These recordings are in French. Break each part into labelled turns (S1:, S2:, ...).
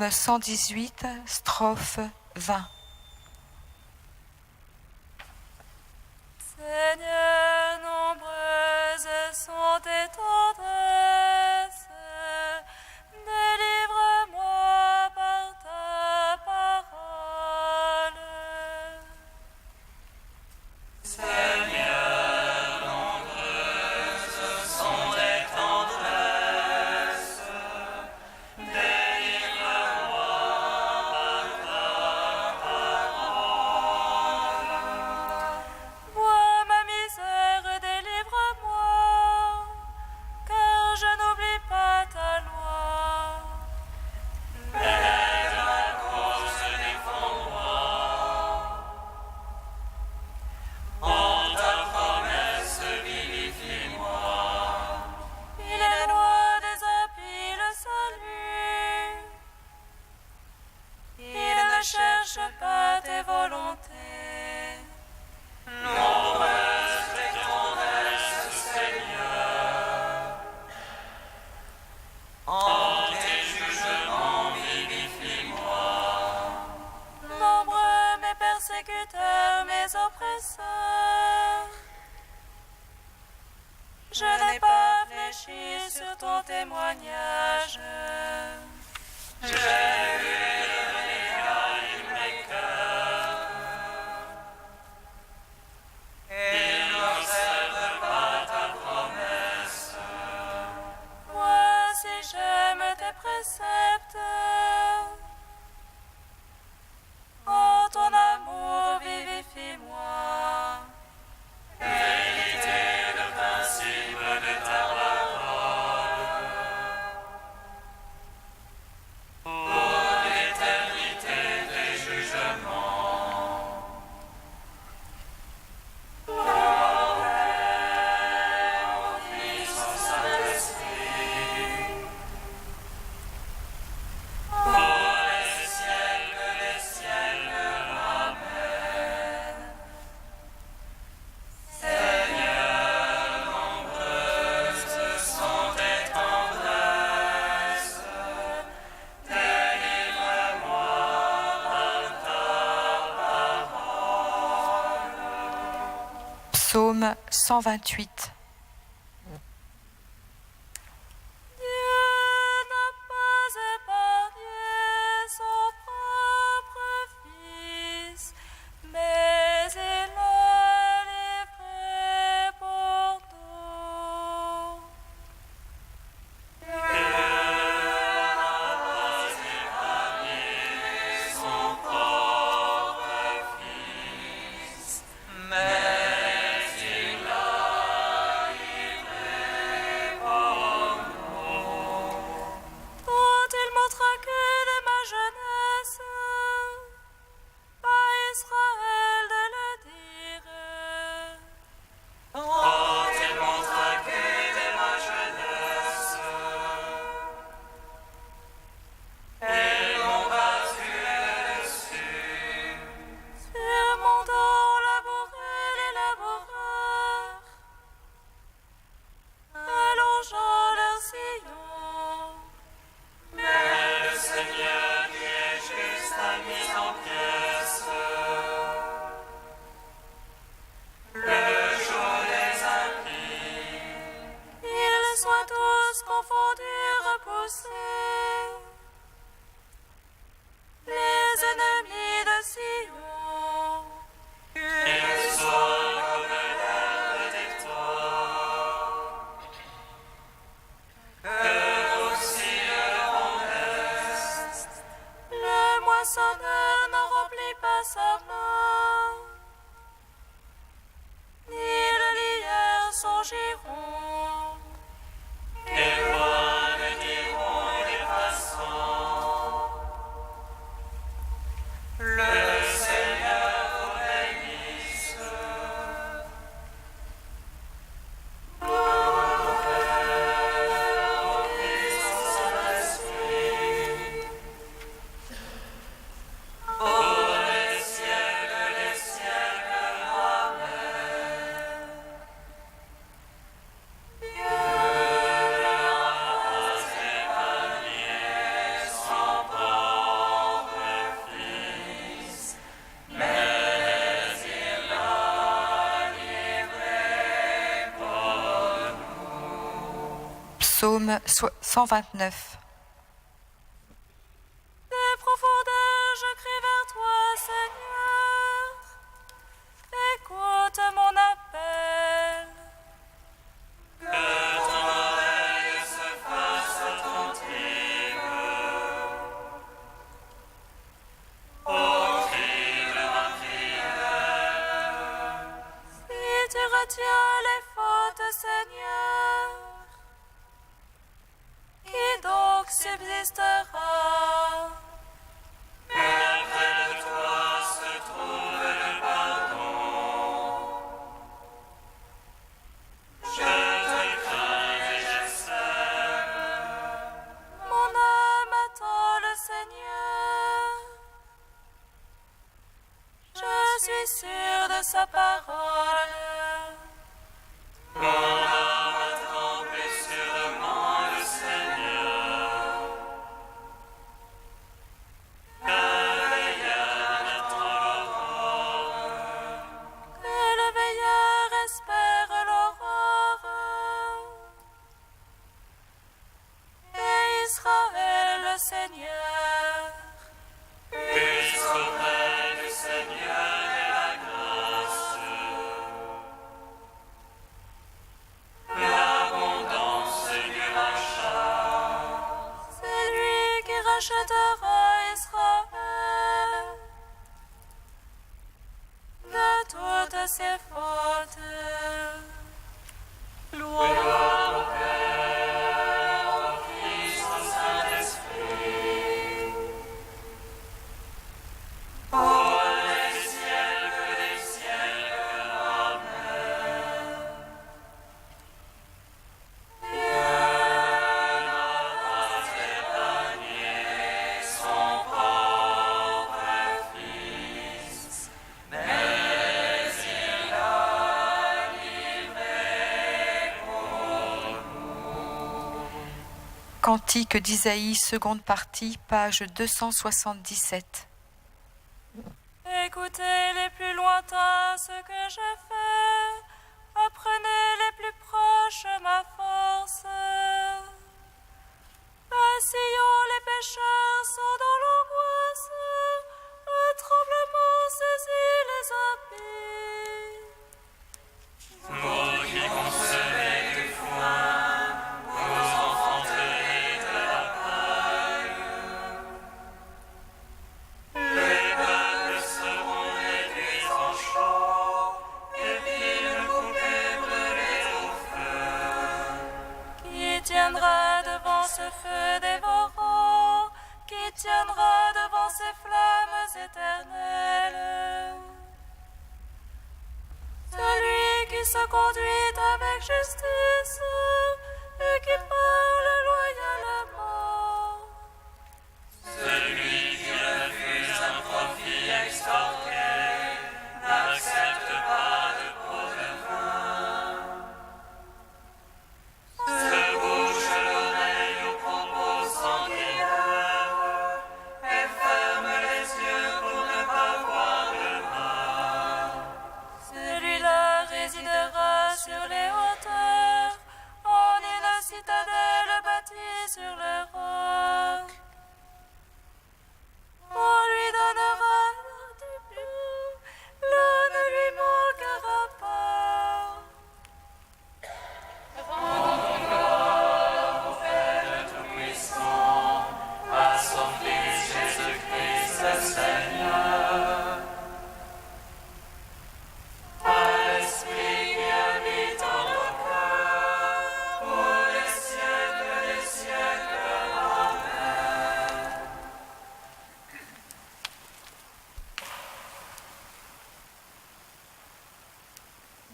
S1: Psaume 118, strophe 20.
S2: Seigneur, nombreuses sont tes tendresses, délivre-moi par ta parole.
S3: Seigneur, nombreuses sont tes tendresses, délivre-moi par ta parole.
S2: Vois ma misère, délivre-moi, car je n'oublie pas ta loi.
S3: Mais de ma cause défends-moi. En ta promesse vivifie-moi.
S2: Il est loin des impies le salut. Il ne cherche pas tes volontés.
S3: Nombreuses tes tendresses, Seigneur. En tes jugements vivifie-moi.
S2: Nombreux mes persécuteurs, mes oppresseurs. Je n'ai pas fléchi sur ton témoignage.
S3: J'ai vu devenir mes cœurs. Ils n'observent pas ta promesse.
S2: Moi, si j'aime tes préceptes, en ton amour vivifie-moi.
S3: Vérité le principe de ta parole. Pour l'éternité tes jugements. Pour mon Père, mon Fils, mon Saint-Esprit. Pour les siècles, Amen. Seigneur, nombreuses sont tes tendresses, délivre-moi par ta parole.
S1: Psaume 128.
S2: Dieu n'a pas épargné son propre Fils, mais il l'a livré pour nous.
S3: Dieu n'a pas épargné son propre Fils, mais il l'a
S1: Psaume 129.
S2: Des profondeurs, je crie vers toi, Seigneur. Écoute mon appel.
S3: Que ton oreille se fasse attentive au cri de ma prière.
S2: Si tu retiens les fautes, Seigneur, qui donc subsistera?
S3: Mais près de toi se trouve le pardon. Je te crains et j'espère.
S2: Mon âme attend le Seigneur. Je suis sûr de sa parole.
S3: Mon âme attend plus sûrement le Seigneur. Le veilleur attend l'aurore.
S2: Que le veilleur espère l'aurore. Et Israël le Seigneur.
S3: Puisse auprès du Seigneur et la grâce, l'abondance du rachat.
S2: C'est lui qui rachètera Israël de toutes ses fautes.
S3: Gloire au Père, au Fils, au Saint-Esprit. Oh, les siècles, Amen. Dieu n'a pas épargné son propre Fils, mais il l'a livré pour nous.
S1: Cantique d'Isaïe, seconde partie, page 277.
S2: Écoutez les plus lointains ce que je fais, apprenez les plus proches ma force. Assillons, les pécheurs sont dans l'angoisse, un tremblement saisit les impies.
S3: Vous qui concevez du foin, vous enfanterez de la paille. Les peuples seront réduits en chaux, et villes coupées brûlées au feu.
S2: Qui tiendra devant ce feu dévorant? Qui tiendra devant ces flammes éternelles? Celui qui se conduit avec justice et qui parle loyalement.
S3: Celui qui refuse un profit extorqué n'accepte pas de pot de vin. Se bouche l'oreille aux propos sanguinaires et ferme les yeux pour ne pas voir le mal.
S2: Celui-là résidera sur les hauteurs, en une citadelle bâtie sur le roc. On lui donnera l'or du bien, l'eau ne lui manquera pas.
S3: Tout-puissant, à son Fils Jésus-Christ le Seigneur. À l'Esprit qui habite en nos cœurs, pour les siècles des siècles. Amen.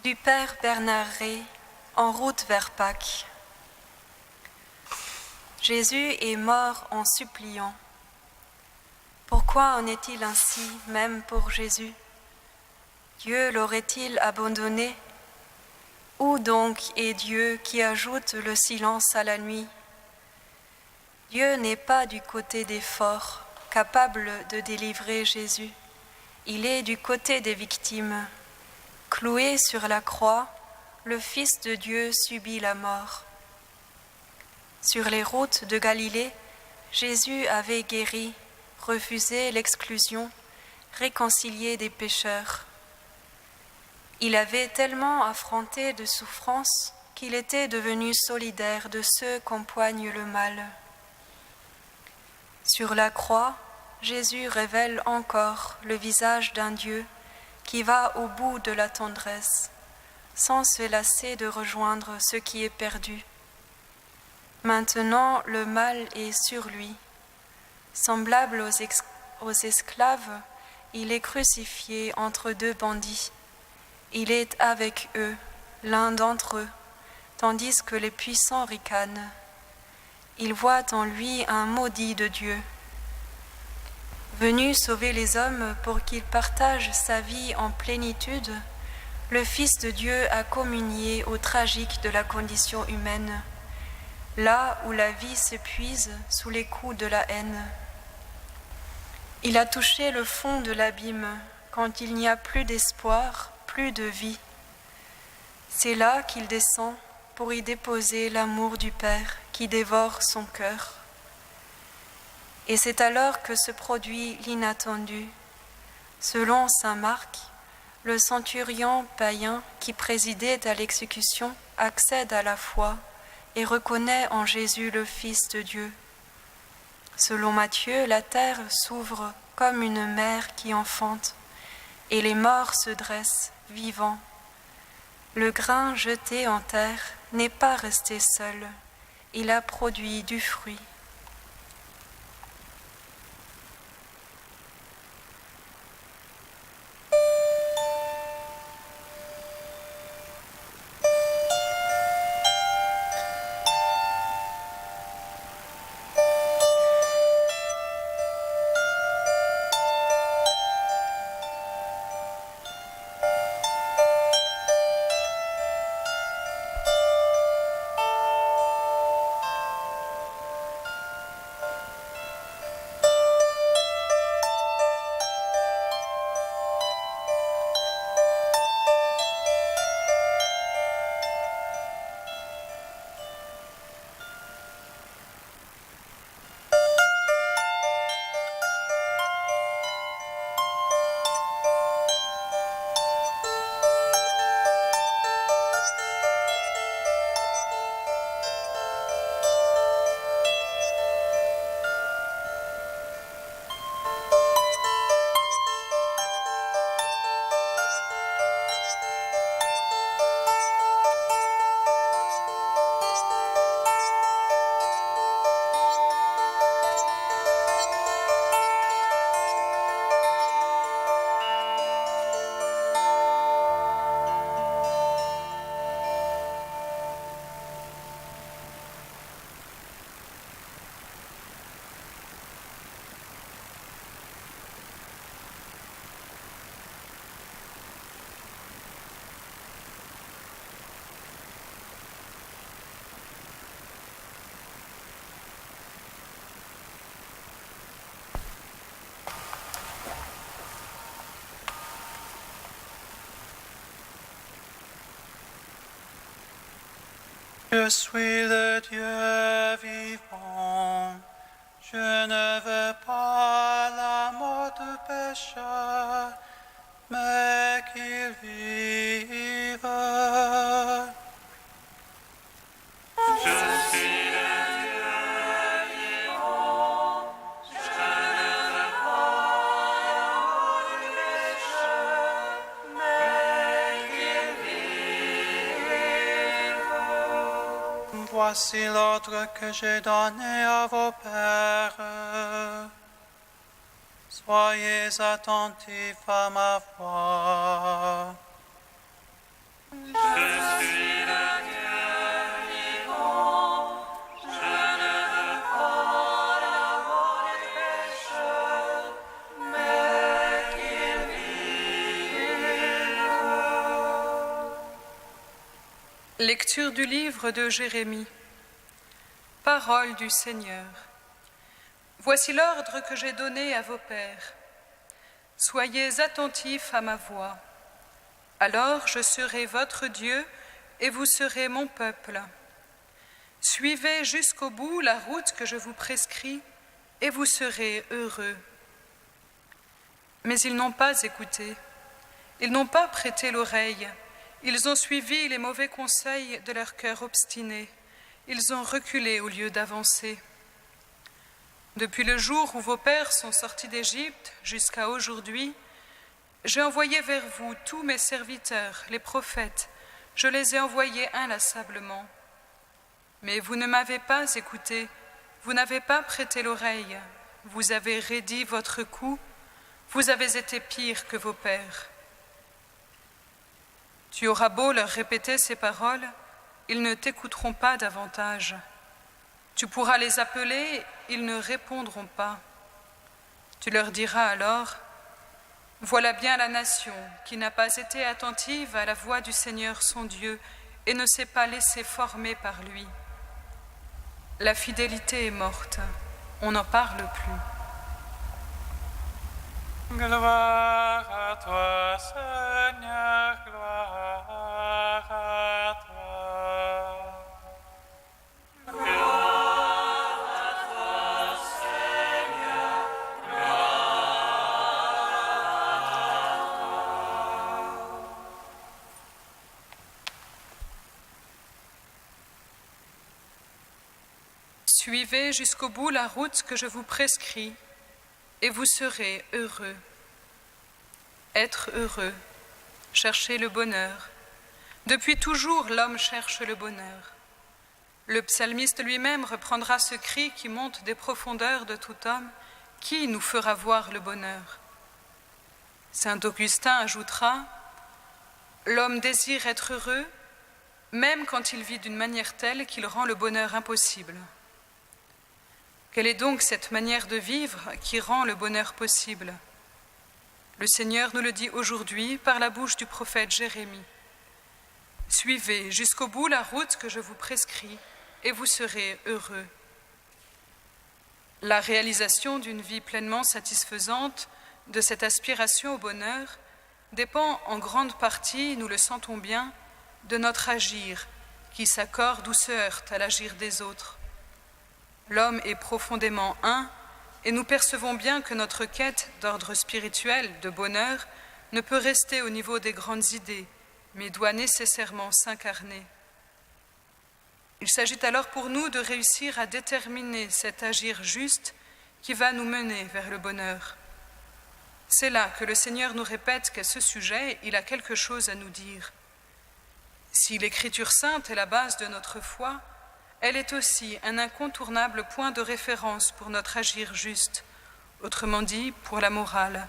S4: Du Père Bernard Rey, en route vers Pâques. Jésus est mort en suppliant. Pourquoi en est-il ainsi, même pour Jésus? Dieu l'aurait-il abandonné? Où donc est Dieu qui ajoute le silence à la nuit? Dieu n'est pas du côté des forts, capable de délivrer Jésus. Il est du côté des victimes. Cloué sur la croix, le Fils de Dieu subit la mort. Sur les routes de Galilée, Jésus avait guéri, refusé l'exclusion, réconcilié des pécheurs. Il avait tellement affronté de souffrances qu'il était devenu solidaire de ceux qu'empoigne le mal. Sur la croix, Jésus révèle encore le visage d'un Dieu qui va au bout de la tendresse, sans se lasser de rejoindre ce qui est perdu. Maintenant, le mal est sur lui. Semblable aux esclaves, il est crucifié entre deux bandits. Il est avec eux, l'un d'entre eux, tandis que les puissants ricanent. Ils voient en lui un maudit de Dieu. Venu sauver les hommes pour qu'ils partagent sa vie en plénitude, le Fils de Dieu a communié au tragique de la condition humaine, là où la vie s'épuise sous les coups de la haine. Il a touché le fond de l'abîme quand il n'y a plus d'espoir, plus de vie. C'est là qu'il descend pour y déposer l'amour du Père qui dévore son cœur. Et c'est alors que se produit l'inattendu. Selon saint Marc, le centurion païen qui présidait à l'exécution accède à la foi et reconnaît en Jésus le Fils de Dieu. Selon Matthieu, la terre s'ouvre comme une mère qui enfante, et les morts se dressent, vivants. Le grain jeté en terre n'est pas resté seul, il a produit du fruit.
S3: Je suis le Dieu vivant, je ne veux pas la mort du pécheur, mais qu'il vive. Je suis le Dieu vivant, je ne veux pas la mort du pécheur, mais qu'il vive. Voici l'ordre que j'ai donné à vos pères. Soyez attentifs à ma voix. Je suis le Dieu vivant, je ne veux pas la mort du pécheur, mais qu'il vive.
S5: Lecture du livre de Jérémie. Parole du Seigneur. Voici l'ordre que j'ai donné à vos pères. Soyez attentifs à ma voix. Alors je serai votre Dieu et vous serez mon peuple. Suivez jusqu'au bout la route que je vous prescris, et vous serez heureux. » Mais ils n'ont pas écouté, ils n'ont pas prêté l'oreille, ils ont suivi les mauvais conseils de leur cœur obstiné, ils ont reculé au lieu d'avancer. Depuis le jour où vos pères sont sortis d'Égypte jusqu'à aujourd'hui, j'ai envoyé vers vous tous mes serviteurs, les prophètes, je les ai envoyés inlassablement. Mais vous ne m'avez pas écouté, vous n'avez pas prêté l'oreille, vous avez raidi votre cou, vous avez été pire que vos pères. Tu auras beau leur répéter ces paroles, ils ne t'écouteront pas davantage. Tu pourras les appeler, ils ne répondront pas. Tu leur diras alors, « Voilà bien la nation qui n'a pas été attentive à la voix du Seigneur son Dieu et ne s'est pas laissée former par lui. La fidélité est morte, on n'en parle plus. »
S6: Gloire à toi, Seigneur, gloire à toi.
S3: Gloire à toi, Seigneur,
S5: Suivez jusqu'au bout la route que je vous prescris, et vous serez heureux. Être heureux, chercher le bonheur. Depuis toujours, l'homme cherche le bonheur. Le psalmiste lui-même reprendra ce cri qui monte des profondeurs de tout homme. Qui nous fera voir le bonheur? Saint Augustin ajoutera, « L'homme désire être heureux, même quand il vit d'une manière telle qu'il rend le bonheur impossible. » Quelle est donc cette manière de vivre qui rend le bonheur possible? Le Seigneur nous le dit aujourd'hui par la bouche du prophète Jérémie. « Suivez jusqu'au bout la route que je vous prescris, et vous serez heureux. » La réalisation d'une vie pleinement satisfaisante, de cette aspiration au bonheur, dépend en grande partie, nous le sentons bien, de notre agir, qui s'accorde ou se heurte à l'agir des autres. L'homme est profondément un, et nous percevons bien que notre quête d'ordre spirituel, de bonheur, ne peut rester au niveau des grandes idées, mais doit nécessairement s'incarner. Il s'agit alors pour nous de réussir à déterminer cet agir juste qui va nous mener vers le bonheur. C'est là que le Seigneur nous répète qu'à ce sujet, il a quelque chose à nous dire. Si l'Écriture sainte est la base de notre foi, elle est aussi un incontournable point de référence pour notre agir juste, autrement dit pour la morale.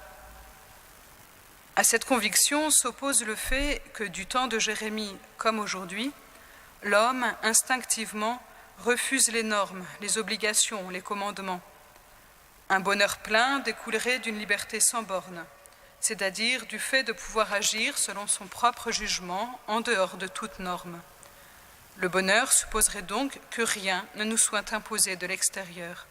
S5: À cette conviction s'oppose le fait que du temps de Jérémie comme aujourd'hui, l'homme, instinctivement, refuse les normes, les obligations, les commandements. Un bonheur plein découlerait d'une liberté sans borne, c'est-à-dire du fait de pouvoir agir selon son propre jugement en dehors de toute norme. Le bonheur supposerait donc que rien ne nous soit imposé de l'extérieur.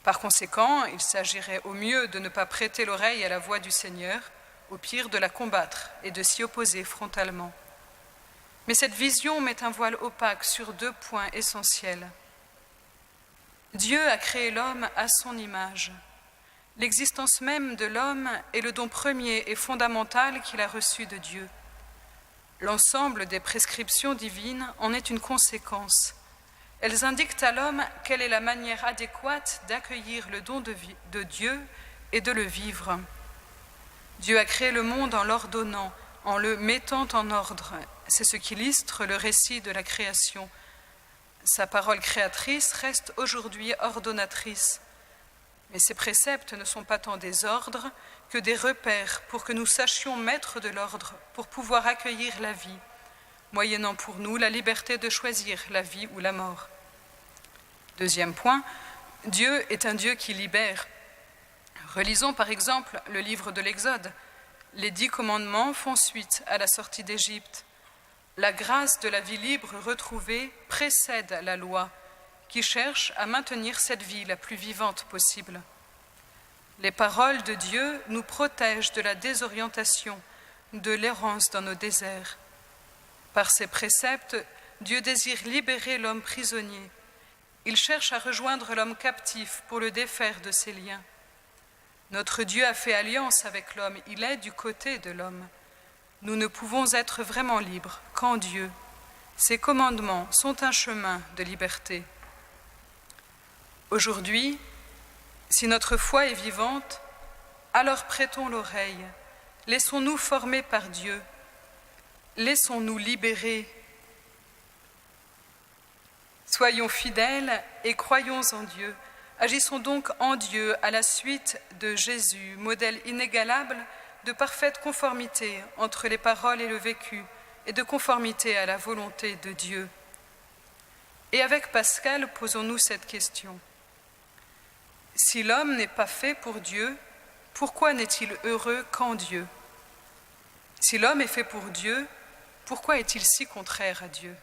S5: Par conséquent, il s'agirait au mieux de ne pas prêter l'oreille à la voix du Seigneur, au pire de la combattre et de s'y opposer frontalement. Mais cette vision met un voile opaque sur deux points essentiels. Dieu a créé l'homme à son image. L'existence même de l'homme est le don premier et fondamental qu'il a reçu de Dieu. L'ensemble des prescriptions divines en est une conséquence. Elles indiquent à l'homme quelle est la manière adéquate d'accueillir le don de Dieu et de le vivre. Dieu a créé le monde en l'ordonnant, en le mettant en ordre. C'est ce qu'illustre le récit de la création. Sa parole créatrice reste aujourd'hui ordonnatrice. Mais ses préceptes ne sont pas tant des ordres que des repères pour que nous sachions mettre de l'ordre pour pouvoir accueillir la vie, moyennant pour nous la liberté de choisir la vie ou la mort. Deuxième point, Dieu est un Dieu qui libère. Relisons par exemple le livre de l'Exode. Les 10 commandements font suite à la sortie d'Égypte. La grâce de la vie libre retrouvée précède la loi, qui cherche à maintenir cette vie la plus vivante possible. Les paroles de Dieu nous protègent de la désorientation, de l'errance dans nos déserts. Par ces préceptes, Dieu désire libérer l'homme prisonnier. Il cherche à rejoindre l'homme captif pour le défaire de ses liens. Notre Dieu a fait alliance avec l'homme, il est du côté de l'homme. Nous ne pouvons être vraiment libres qu'en Dieu. Ses commandements sont un chemin de liberté. Aujourd'hui, si notre foi est vivante, alors prêtons l'oreille, laissons-nous former par Dieu, laissons-nous libérer. Soyons fidèles et croyons en Dieu. Agissons donc en Dieu à la suite de Jésus, modèle inégalable de parfaite conformité entre les paroles et le vécu, et de conformité à la volonté de Dieu. Et avec Pascal, posons-nous cette question. Si l'homme n'est pas fait pour Dieu, pourquoi n'est-il heureux qu'en Dieu? Si l'homme est fait pour Dieu, pourquoi est-il si contraire à Dieu?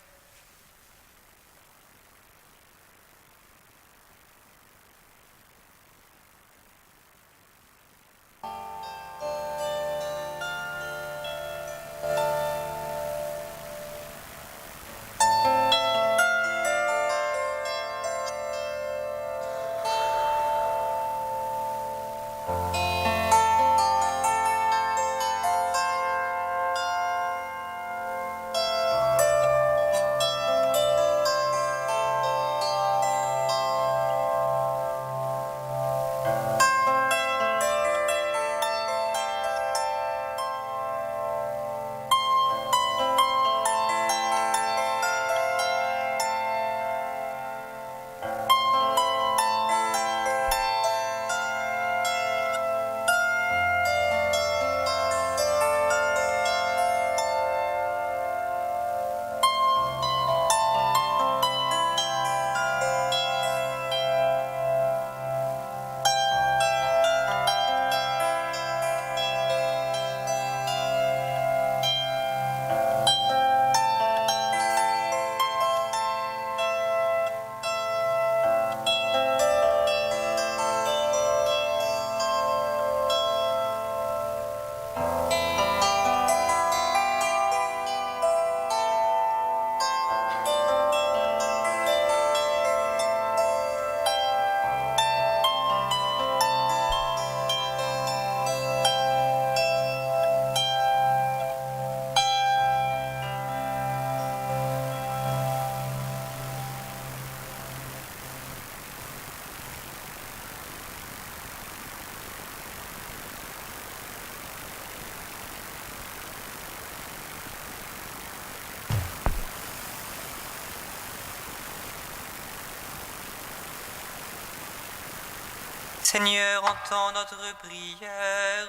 S7: Seigneur, entends notre prière,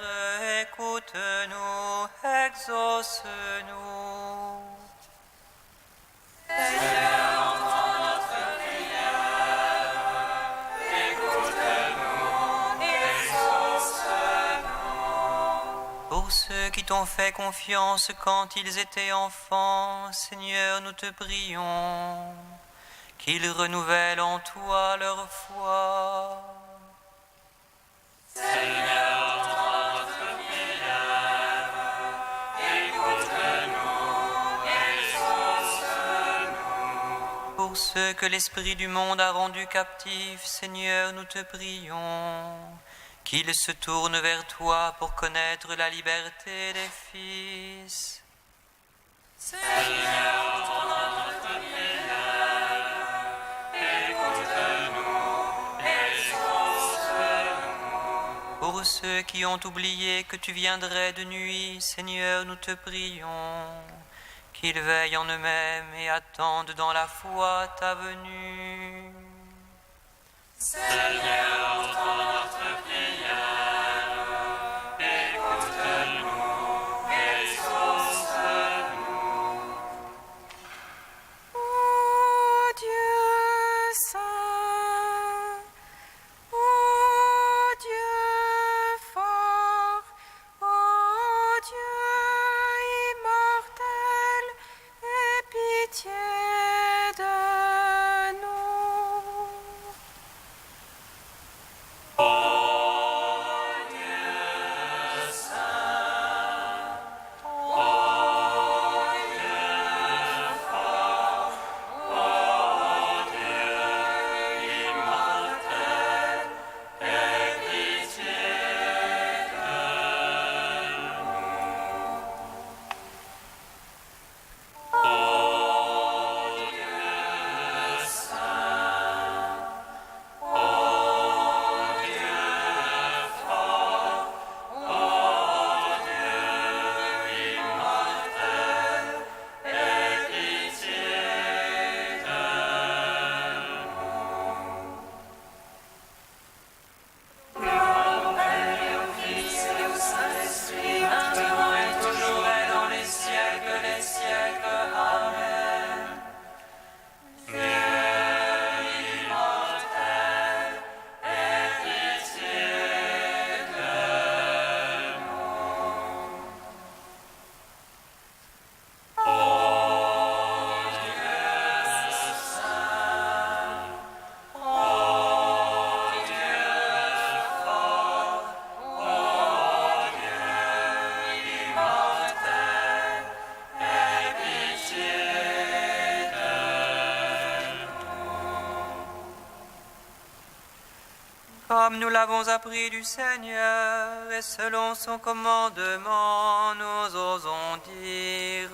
S7: écoute-nous, exauce-nous.
S3: Seigneur, entends notre prière, écoute-nous, exauce-nous.
S7: Pour ceux qui t'ont fait confiance quand ils étaient enfants, Seigneur, nous te prions, qu'ils renouvellent en toi leur foi.
S3: Seigneur, entends notre prière, écoute-nous, exauce-nous.
S7: Pour ceux que l'esprit du monde a rendus captifs, Seigneur, nous te prions, qu'ils se tournent vers toi pour connaître la liberté des fils.
S3: Seigneur, entends notre prière, écoute-nous, exauce-nous.
S7: Pour ceux qui ont oublié que tu viendrais de nuit, Seigneur, nous te prions, qu'ils veillent en eux-mêmes et attendent dans la foi ta venue.
S3: Seigneur, entends notre prière, écoute-nous, exauce-nous.
S4: Ô Dieu saint, ô Dieu fort, ô Dieu immortel, aie pitié de nous.
S7: Comme nous l'avons appris du Seigneur, et selon son commandement, nous osons dire...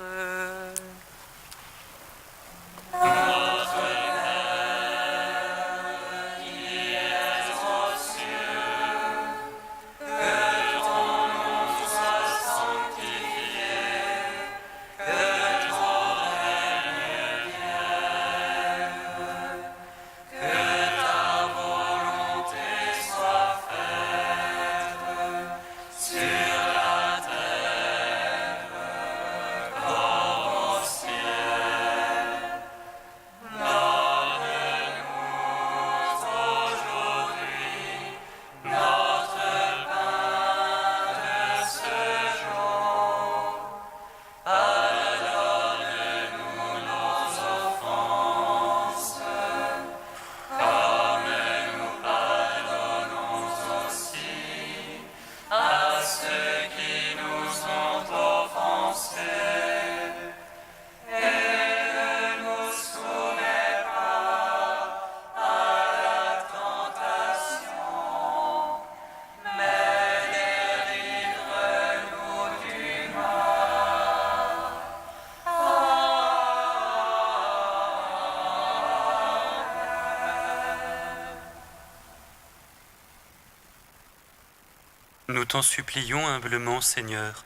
S8: Nous t'en supplions humblement, Seigneur,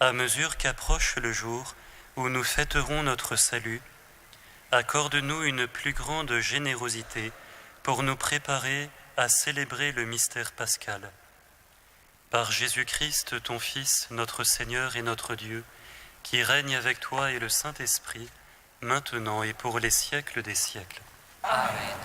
S8: à mesure qu'approche le jour où nous fêterons notre salut, accorde-nous une plus grande générosité pour nous préparer à célébrer le mystère pascal. Par Jésus-Christ, ton Fils, notre Seigneur et notre Dieu, qui règne avec toi et le Saint-Esprit, maintenant et pour les siècles des siècles.
S3: Amen.